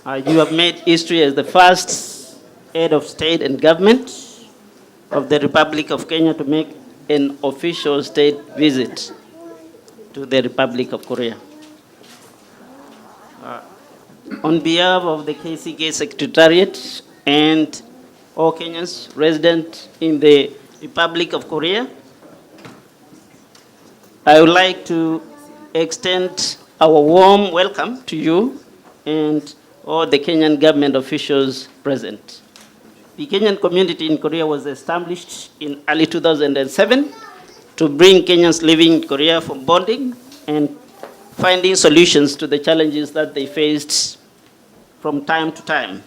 You have made history as the first head of state and government of the Republic of Kenya to make an official state visit to the Republic of Korea. On behalf of the KCK Secretariat and all Kenyans resident in the Republic of Korea, I would like to extend our warm welcome to you and all the Kenyan government officials present. The Kenyan community in Korea was established in early 2007 to bring Kenyans living in Korea for bonding and finding solutions to the challenges that they faced from time to time.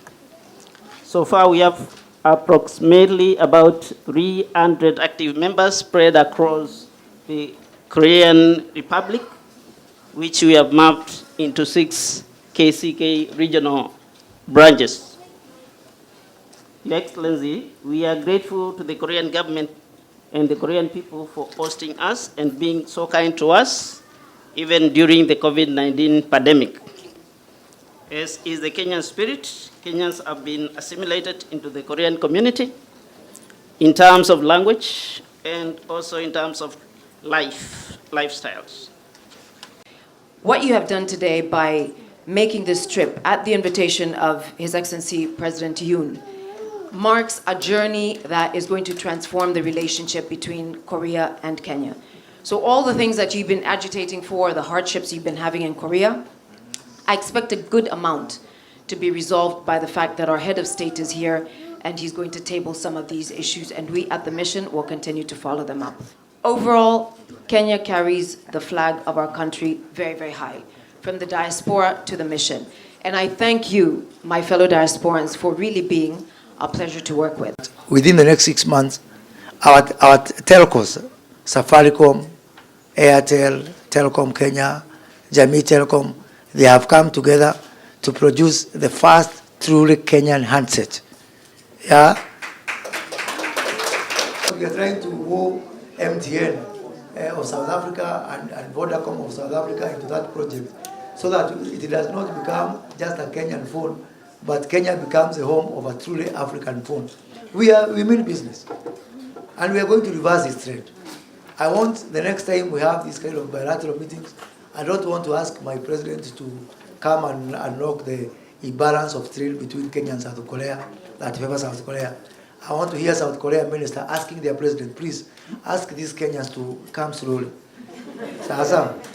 So far, we have approximately about 300 active members spread across the Korean Republic, which we have mapped into 6 KCK regional branches. Your Excellency, we are grateful to the Korean government and the Korean people for hosting us and being so kind to us, even during the COVID-19 pandemic. As is the Kenyan spirit, Kenyans have been assimilated into the Korean community in terms of language and also in terms of lifestyles. What you have done today by making this trip at the invitation of His Excellency President Yoon marks a journey that is going to transform the relationship between Korea and Kenya. So all the things that you've been agitating for, the hardships you've been having in Korea, I expect a good amount to be resolved by the fact that our head of state is here and he's going to table some of these issues, and we at the mission will continue to follow them up. Overall, Kenya carries the flag of our country very, very high, from the diaspora to the mission. And I thank you, my fellow diasporans, for really being a pleasure to work with. Within the next 6 months, our telcos, Safaricom, Airtel, Telecom Kenya, Jamii Telecom, they have come together to produce the first truly Kenyan handset. Yeah? We are trying to woo MTN of South Africa and Vodacom of South Africa into that project, so that it does not become just a Kenyan phone, but Kenya becomes the home of a truly African phone. We mean business, and we are going to reverse this trend. I want the next time we have this kind of bilateral meetings, I don't want to ask my president to come and unlock the imbalance of trade between Kenya and South Korea that favors South Korea. I want to hear South Korean minister asking their president, please ask these Kenyans to come slowly.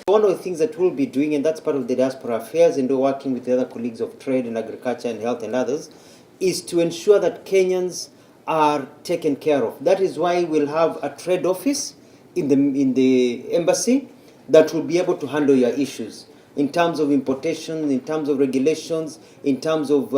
One of the things that we'll be doing, and that's part of the diaspora affairs, and we're working with the other colleagues of trade and agriculture and health and others, is to ensure that Kenyans are taken care of. That is why we'll have a trade office in the embassy that will be able to handle your issues in terms of importation, in terms of regulations, in terms of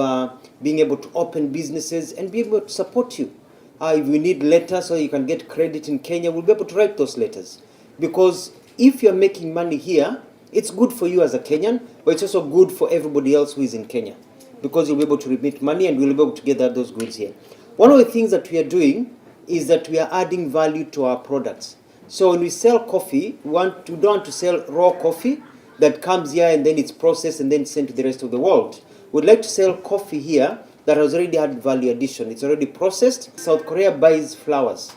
being able to open businesses and be able to support you. If you need letters so you can get credit in Kenya, we'll be able to write those letters. Because if you're making money here, it's good for you as a Kenyan, but it's also good for everybody else who is in Kenya, because you'll be able to remit money and we'll be able to gather those goods here. One of the things that we are doing is that we are adding value to our products. So when we sell coffee, we don't want to sell raw coffee that comes here and then it's processed and then sent to the rest of the world. We'd like to sell coffee here that has already had value addition. It's already processed. South Korea buys flowers.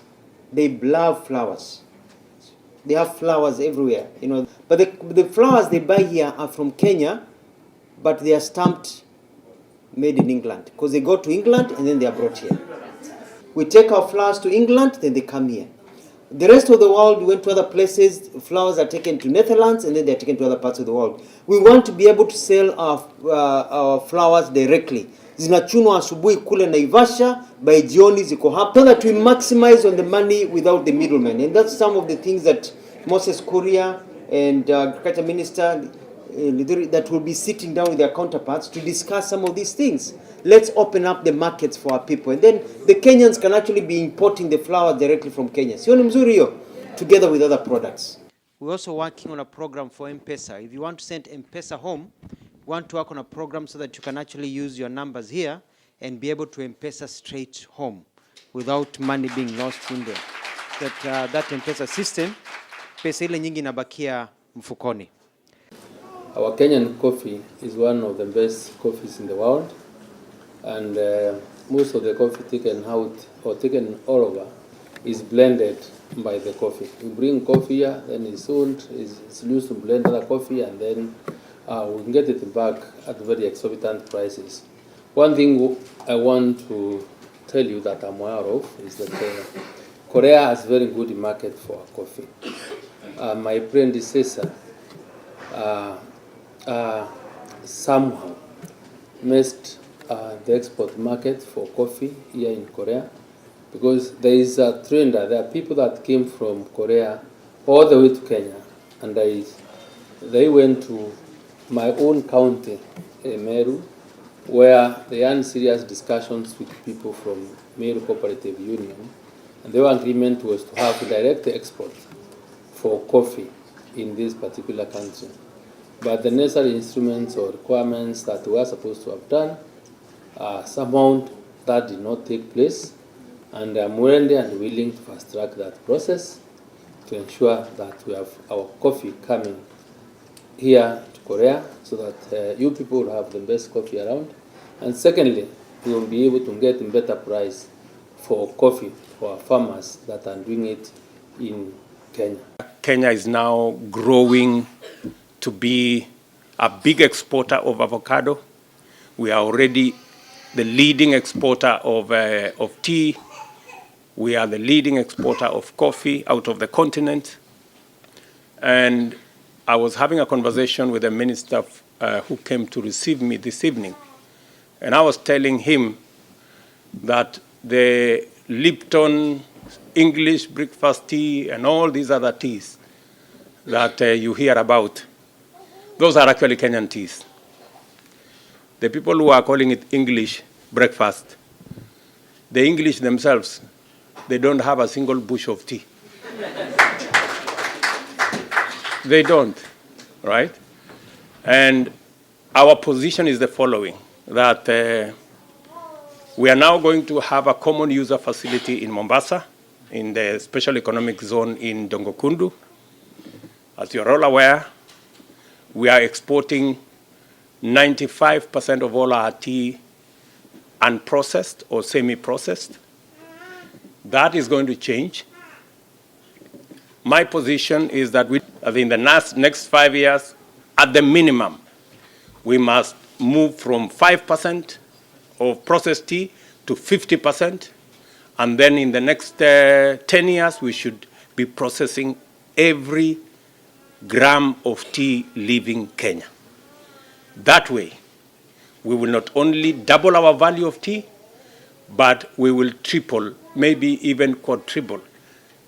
They love flowers. They have flowers everywhere, you know. But the flowers they buy here are from Kenya, but they are stamped made in England, because they go to England and then they are brought here. We take our flowers to England, then they come here. The rest of the world, we went to other places, flowers are taken to Netherlands and then they're taken to other parts of the world. We want to be able to sell our flowers directly. Zinachunwa asubuhi kule Naivasha, by jioni ziko hapa, so that we maximize on the money without the middleman. And that's some of the things that Moses Kuria and Agriculture Minister that will be sitting down with their counterparts to discuss some of these things. Let's open up the markets for our people. And then the Kenyans can actually be importing the flowers directly from Kenya. Sioni mzuri hiyo, together with other products. We're also working on a program for M-Pesa. If you want to send M-Pesa home, we want to work on a program so that you can actually use your numbers here and be able to M-Pesa straight home without money being lost in there. That M-Pesa system, pesa ile nyingi inabakia mfukoni. Our Kenyan coffee is one of the best coffees in the world, and most of the coffee taken out or taken all over is blended by the coffee. We bring coffee here, then it's sold, it's used to blend other coffee, and then we can get it back at very exorbitant prices. One thing I want to tell you that I'm aware of is that Korea has very good market for coffee. My predecessor somehow missed the export market for coffee here in Korea, because there is a trend that there are people that came from Korea all the way to Kenya, and they went to my own county, Meru, where they had serious discussions with people from Meru Cooperative Union, and their agreement was to have direct export for coffee in this particular country. But the necessary instruments or requirements that we were supposed to have done, somehow that did not take place, and I'm ready and willing to fast track that process to ensure that we have our coffee coming here to Korea, so that you people will have the best coffee around. And secondly, we will be able to get a better price for coffee for our farmers that are doing it in Kenya. Kenya is now growing to be a big exporter of avocado. We are already the leading exporter of tea. We are the leading exporter of coffee out of the continent. And I was having a conversation with a minister who came to receive me this evening. And I was telling him that the Lipton English breakfast tea and all these other teas that you hear about, those are actually Kenyan teas. The people who are calling it English breakfast, the English themselves, they don't have a single bush of tea. They don't, right? And our position is the following, that we are now going to have a common user facility in Mombasa, in the special economic zone in Dongokundu. As you're all aware, we are exporting 95% of all our tea unprocessed or semi-processed. That is going to change. My position is that in the next 5 years, at the minimum, we must move from 5% of processed tea to 50%. And then in the next 10 years, we should be processing every gram of tea leaving Kenya. That way, we will not only double our value of tea, but we will triple, maybe even quadruple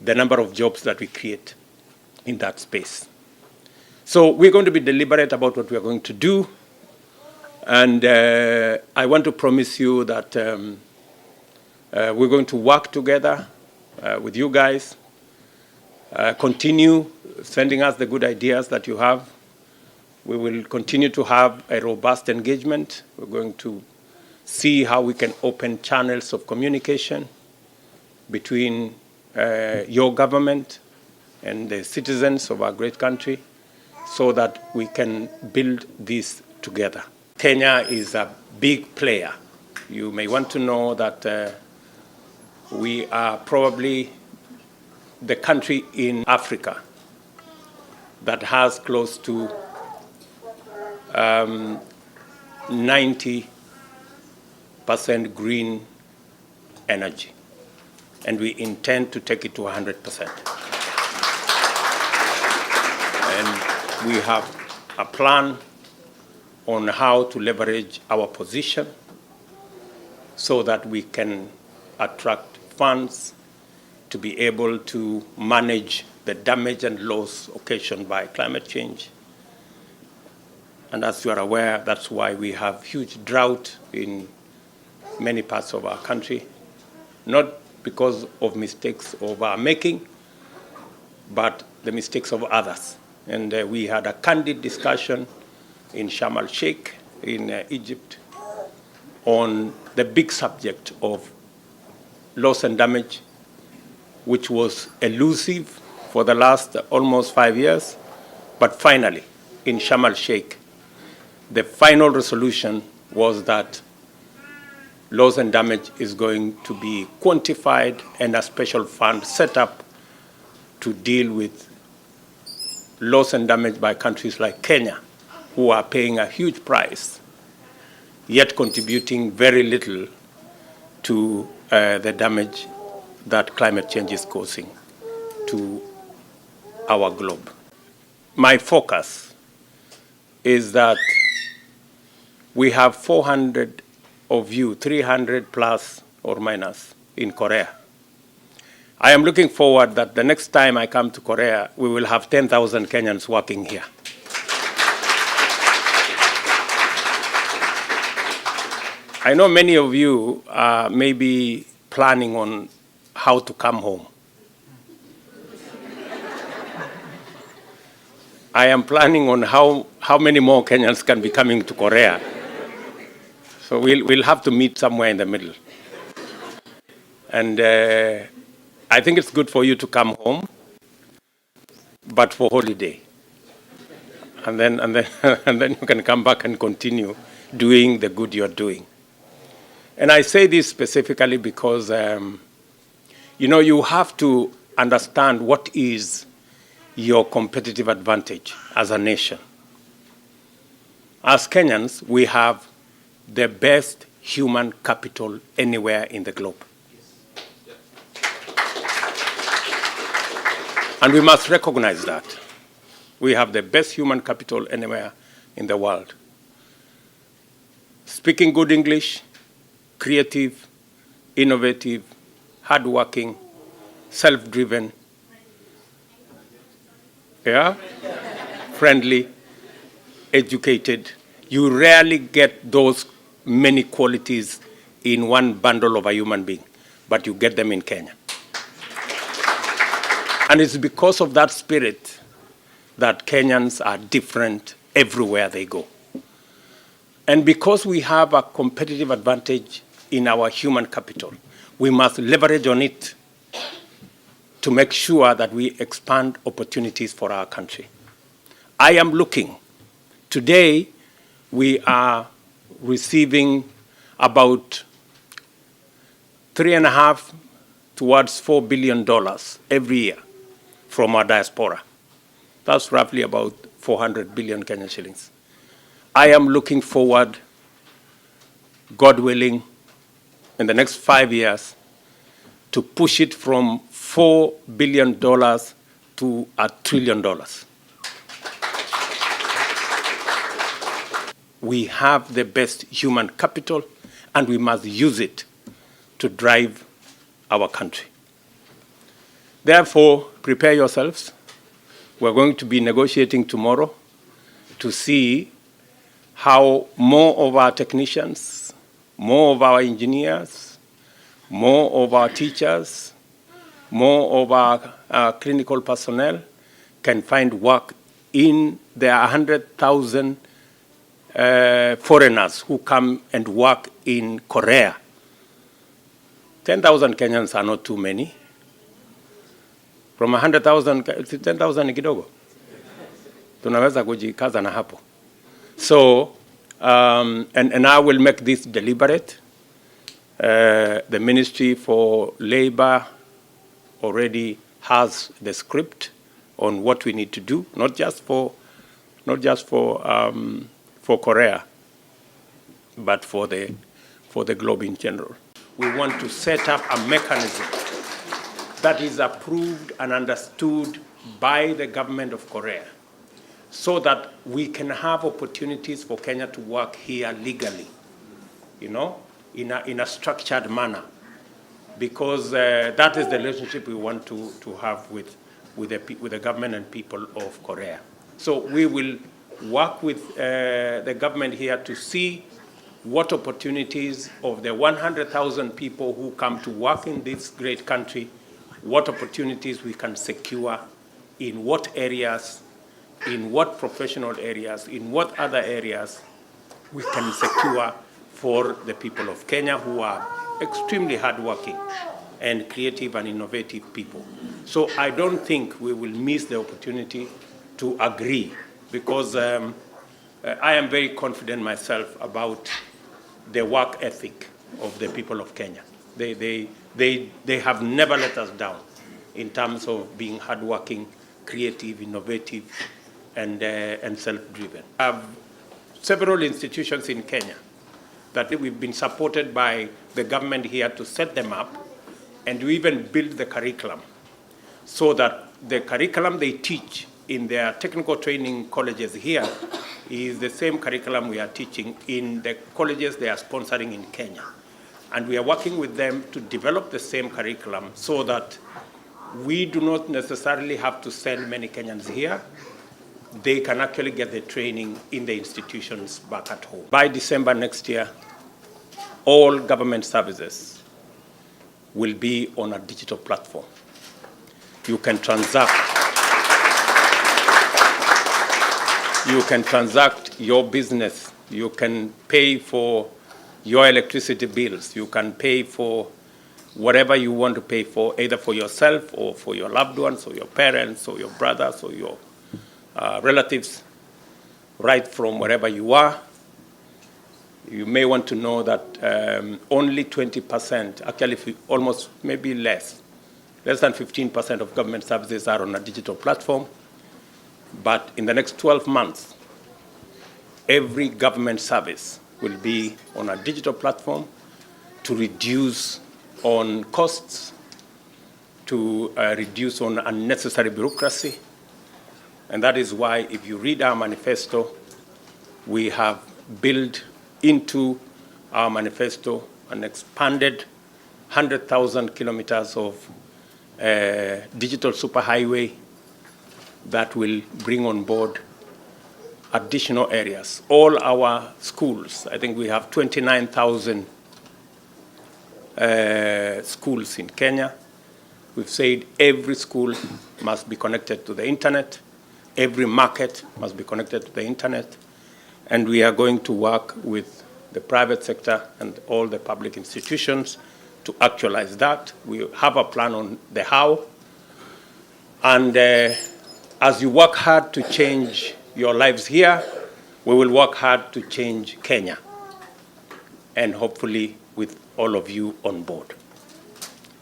the number of jobs that we create in that space. So we're going to be deliberate about what we are going to do. And I want to promise you that we're going to work together with you guys, continue sending us the good ideas that you have. We will continue to have a robust engagement. We're going to see how we can open channels of communication between your government and the citizens of our great country, so that we can build this together. Kenya is a big player. You may want to know that we are probably the country in Africa that has close to 90% green energy, and we intend to take it to 100%. And we have a plan on how to leverage our position so that we can attract funds to be able to manage the damage and loss occasioned by climate change. And as you are aware, that's why we have huge drought in many parts of our country, not because of mistakes of our making, but the mistakes of others. And we had a candid discussion in Sharm el-Sheikh in Egypt on the big subject of loss and damage, which was elusive for the last almost 5 years. But finally, in Sharm el-Sheikh, the final resolution was that loss and damage is going to be quantified and a special fund set up to deal with loss and damage by countries like Kenya, who are paying a huge price, yet contributing very little to the damage that climate change is causing to our globe. My focus is that we have 400 of you, 300 plus or minus in Korea. I am looking forward that the next time I come to Korea, we will have 10,000 Kenyans working here. I know many of you may be planning on how to come home. I am planning on how many more Kenyans can be coming to Korea. So we'll have to meet somewhere in the middle. And I think it's good for you to come home, but for holiday. And then and then you can come back and continue doing the good you're doing. And I say this specifically because, you have to understand what is your competitive advantage as a nation. As Kenyans, we have the best human capital anywhere in the globe. And we must recognize that. We have the best human capital anywhere in the world. Speaking good English, creative, innovative, hardworking, self-driven, friendly, educated. You rarely get those many qualities in one bundle of a human being, but you get them in Kenya. And it's because of that spirit that Kenyans are different everywhere they go. And because we have a competitive advantage in our human capital, we must leverage on it to make sure that we expand opportunities for our country. I am looking. Today, we are receiving about $3.5 towards $4 billion every year from our diaspora. That's roughly about 400 billion Kenyan shillings. I am looking forward, God willing, in the next 5 years, to push it from $4 billion to $1 trillion. We have the best human capital, and we must use it to drive our country. Therefore, prepare yourselves. We're going to be negotiating tomorrow to see how more of our technicians, more of our engineers, more of our teachers, more of our clinical personnel can find work in the 100,000 foreigners who come and work in Korea. 10,000 Kenyans are not too many. From 100,000, 10,000 ni kidogo. Tunaweza kujikaza na hapo. So, and I will make this deliberate. The Ministry for Labor already has the script on what we need to do, not just for Korea, but for the globe in general. We want to set up a mechanism that is approved and understood by the government of Korea, so that we can have opportunities for Kenya to work here legally, in a structured manner, because that is the relationship we want to have with the government and people of Korea. So we will work with the government here to see what opportunities of the 100,000 people who come to work in this great country, what opportunities we can secure, in what areas, in what professional areas, in what other areas we can secure for the people of Kenya, who are extremely hardworking and creative and innovative people. So I don't think we will miss the opportunity to agree because I am very confident myself about the work ethic of the people of Kenya. They have never let us down in terms of being hardworking, creative, innovative, and self-driven. We have several institutions in Kenya that we've been supported by the government here to set them up, and we even build the curriculum so that the curriculum they teach in their technical training colleges here is the same curriculum we are teaching in the colleges they are sponsoring in Kenya. And we are working with them to develop the same curriculum so that we do not necessarily have to send many Kenyans here. They can actually get the training in the institutions back at home. By December next year, all government services will be on a digital platform. You can transact. You can transact your business. You can pay for your electricity bills. You can pay for whatever you want to pay for, either for yourself or for your loved ones or your parents or your brothers or your relatives, right from wherever you are. You may want to know that only 20%, actually almost maybe less than 15% of government services are on a digital platform. But in the next 12 months, every government service will be on a digital platform to reduce on costs, to reduce on unnecessary bureaucracy. And that is why, if you read our manifesto, we have built into our manifesto an expanded 100,000 kilometers of digital superhighway that will bring on board additional areas. All our schools, I think we have 29,000 schools in Kenya. We've said every school must be connected to the internet. Every market must be connected to the internet. And we are going to work with the private sector and all the public institutions to actualize that. We have a plan on the how. And as you work hard to change your lives here, we will work hard to change Kenya, and hopefully with all of you on board.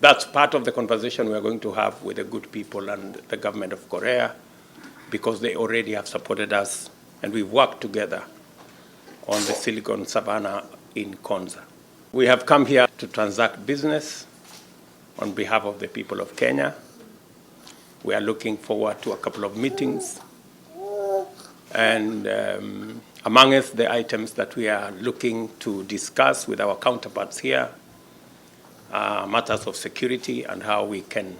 That's part of the conversation we are going to have with the good people and the government of Korea, because they already have supported us, and we work together on the Silicon Savannah in Konza. We have come here to transact business on behalf of the people of Kenya. We are looking forward to a couple of meetings. And amongst the items that we are looking to discuss with our counterparts here are matters of security and how we can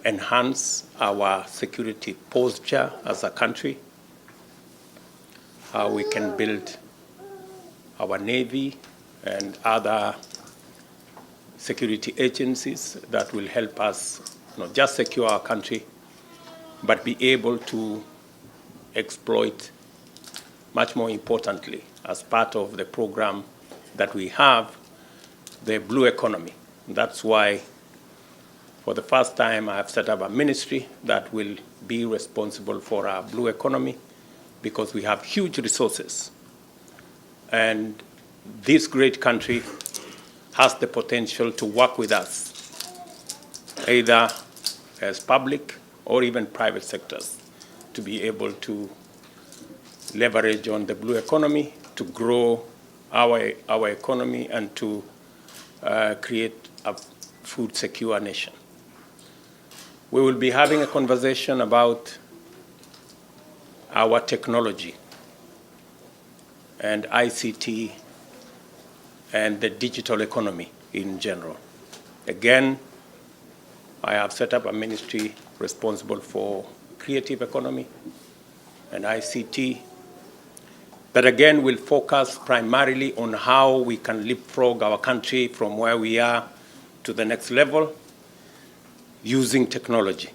enhance our security posture as a country, how we can build our Navy and other security agencies that will help us not just secure our country, but be able to exploit, much more importantly, as part of the program that we have, the blue economy. That's why, for the first time, I have set up a ministry that will be responsible for our blue economy, because we have huge resources. And this great country has the potential to work with us, either as public or even private sectors, to be able to leverage on the blue economy, to grow our economy, and to create a food secure nation. We will be having a conversation about our technology and ICT and the digital economy in general. Again, I have set up a ministry responsible for creative economy and ICT that again will focus primarily on how we can leapfrog our country from where we are to the next level using technology.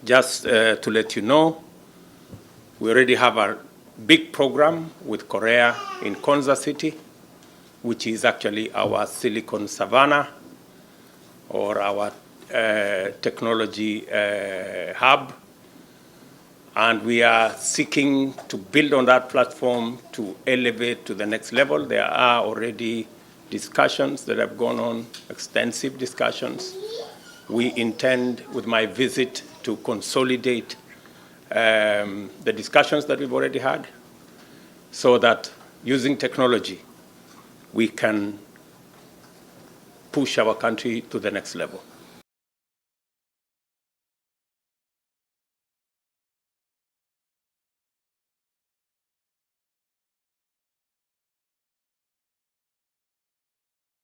Just to let you know, we already have a big program with Korea in Konza City, which is actually our Silicon Savannah, or our technology hub. And we are seeking to build on that platform to elevate to the next level. There are already discussions that have gone on, extensive discussions. We intend, with my visit, to consolidate the discussions that we've already had so that using technology, we can push our country to the next level.